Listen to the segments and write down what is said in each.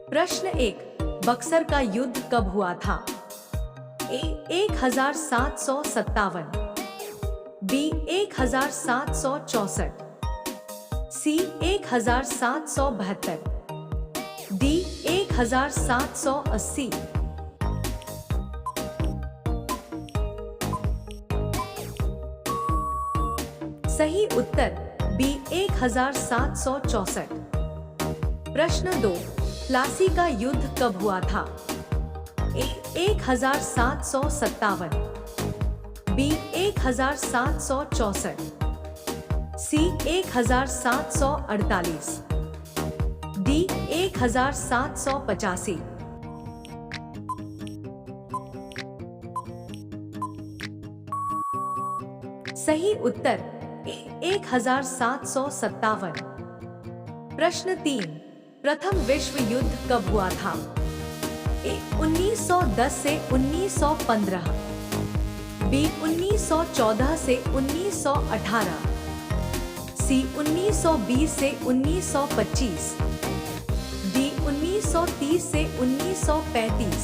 प्रश्न 1, बक्सर का युद्ध कब हुआ था? ए 1757, बी 1764, सी 1772, डी 1780। सही उत्तर बी 1764। प्रश्न 2, प्लासी का युद्ध कब हुआ था? ए 1757, बी 1764, सी 1748, डी 1785। सही उत्तर 1757। प्रश्न 3, प्रथम विश्व युद्ध कब हुआ था? ए 1910 से 1915, बी 1914 से 1918, सी 1920 से 1925, डी 1930 से 1935।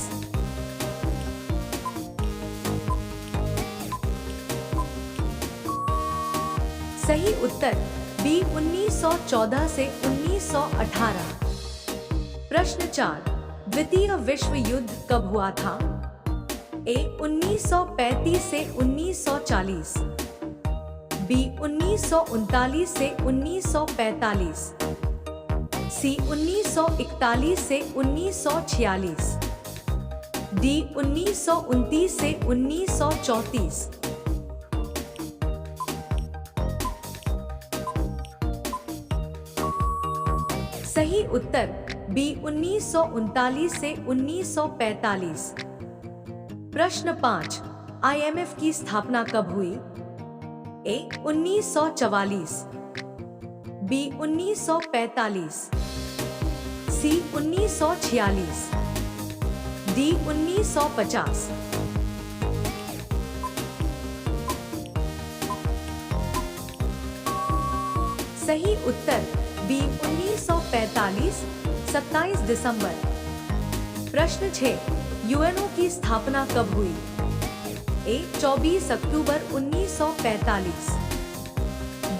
सही उत्तर बी 1914 से 1918। प्रश्न 4, द्वितीय विश्व युद्ध कब हुआ था? ए 1935 से 1940, बी 1939 से 1945, सी 1941 से 1946, डी 1929 से 1934। सही उत्तर बी 1939 से 1945। प्रश्न 5, IMF की स्थापना कब हुई? ए 1944, बी 1945, सी 1946, डी 1950। सही उत्तर बी 1945, 27 दिसंबर। प्रश्न 6, यूएनओ की स्थापना कब हुई? ए 24 अक्टूबर 1945,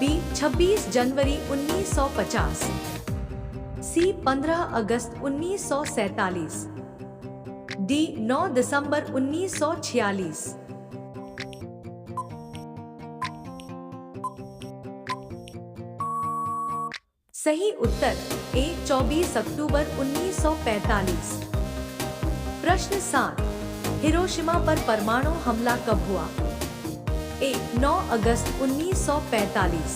बी 26 जनवरी 1950, सी 15 अगस्त 1947, डी 9 दिसंबर 1946। सही उत्तर ए 24 अक्टूबर 1945। प्रश्न 7, हिरोशिमा पर परमाणु हमला कब हुआ? ए 9 अगस्त 1945,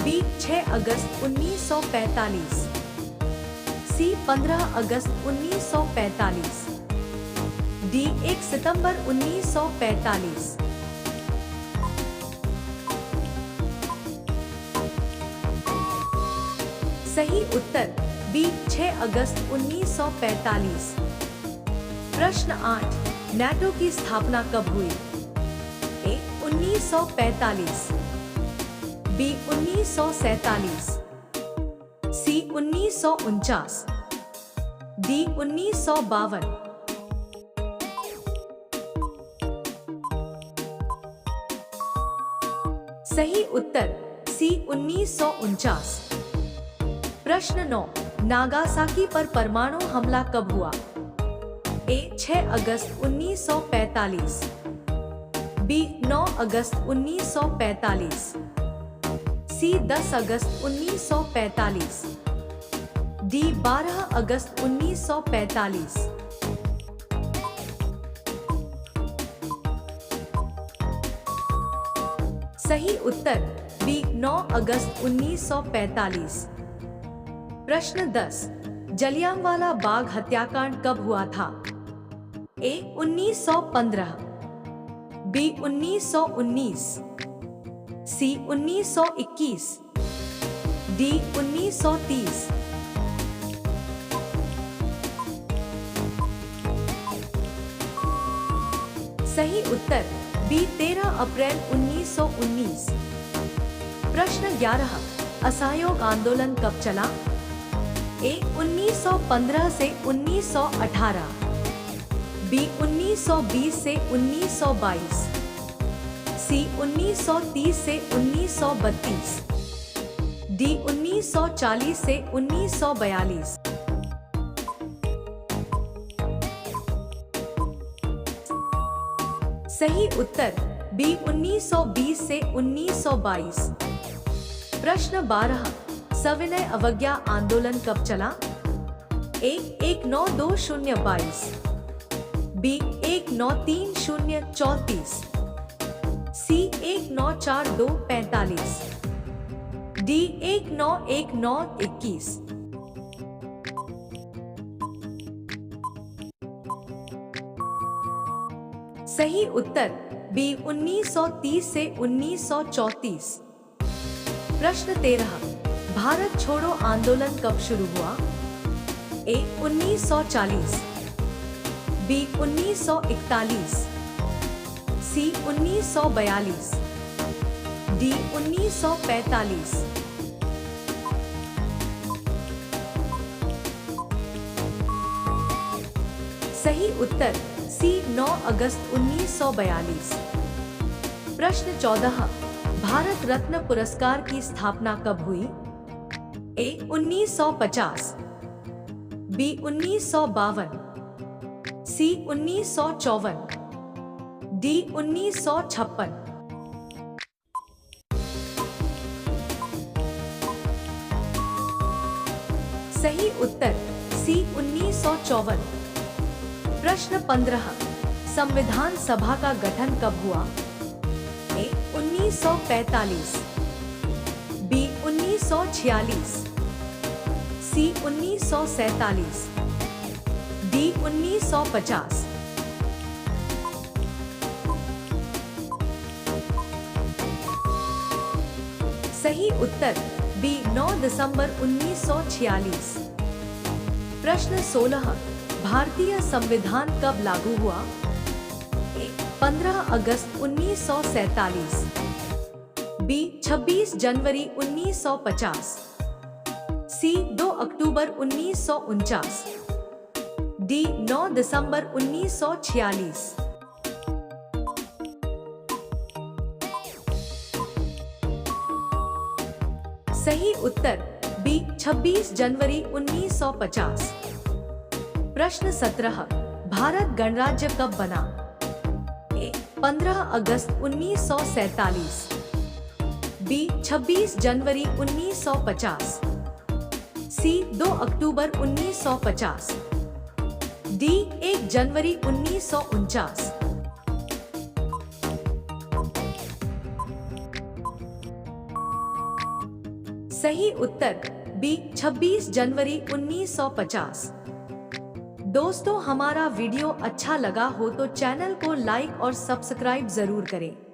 बी 6 अगस्त 1945, सी 15 अगस्त 1945, डी 1 सितंबर 1945। सही उत्तर बी 6 अगस्त 1945। प्रश्न 8, नाटो की स्थापना कब हुई? ए 1945, बी 1947, सी 1949, डी 1952। सही उत्तर सी 1949। प्रश्न 9, नागासाकी पर परमाणु हमला कब हुआ? ए 6 अगस्त 1945, बी 9 अगस्त 1945, सी 10 अगस्त 1945, डी 12 अगस्त 1945। सही उत्तर बी 9 अगस्त 1945। प्रश्न 10, जलियांवाला बाग हत्याकांड कब हुआ था? ए 1915, बी 1919, सी 1921, डी 1930। सही उत्तर बी 13 अप्रैल 1919। प्रश्न 11, असहयोग आंदोलन कब चला? ए 1915 से 1918, बी 1920 से 1922, सी 1930 से 1932, डी 1940 से 1942। सही उत्तर बी 1920 से 1922। प्रश्न 12, सविनय अवज्ञा आंदोलन कब चला? ए 192022, बी 193034, सी 194245, डी 191921। सही उत्तर बी 1930 से 1934। प्रश्न 13, भारत छोड़ो आंदोलन कब शुरू हुआ? ए 1940, बी 1941, सी 1942, डी 1945। सही उत्तर सी 9 अगस्त 1942। प्रश्न 14, भारत रत्न पुरस्कार की स्थापना कब हुई? ए 1950, बी 1952, सी 1954, डी 1956। सही उत्तर सी 1954। प्रश्न 15, संविधान सभा का गठन कब हुआ? ए 1945, बी 1946, सी 1947, डी 1950। सही उत्तर बी 9 दिसंबर 1946। प्रश्न 16, भारतीय संविधान कब लागू हुआ? ए 15 अगस्त 1947, बी 26 जनवरी 1950, सी 2 अक्टूबर 1949, डी 9 दिसंबर 1946। सही उत्तर बी 26 जनवरी 1950। प्रश्न 17, भारत गणराज्य कब बना? ए 15 अगस्त 1947, बी 26 जनवरी 1950, सी 2 अक्टूबर 1950, डी 1 जनवरी 1949। सही उत्तर बी 26 जनवरी 1950। दोस्तों, हमारा वीडियो अच्छा लगा हो तो चैनल को लाइक और सब्सक्राइब जरूर करें।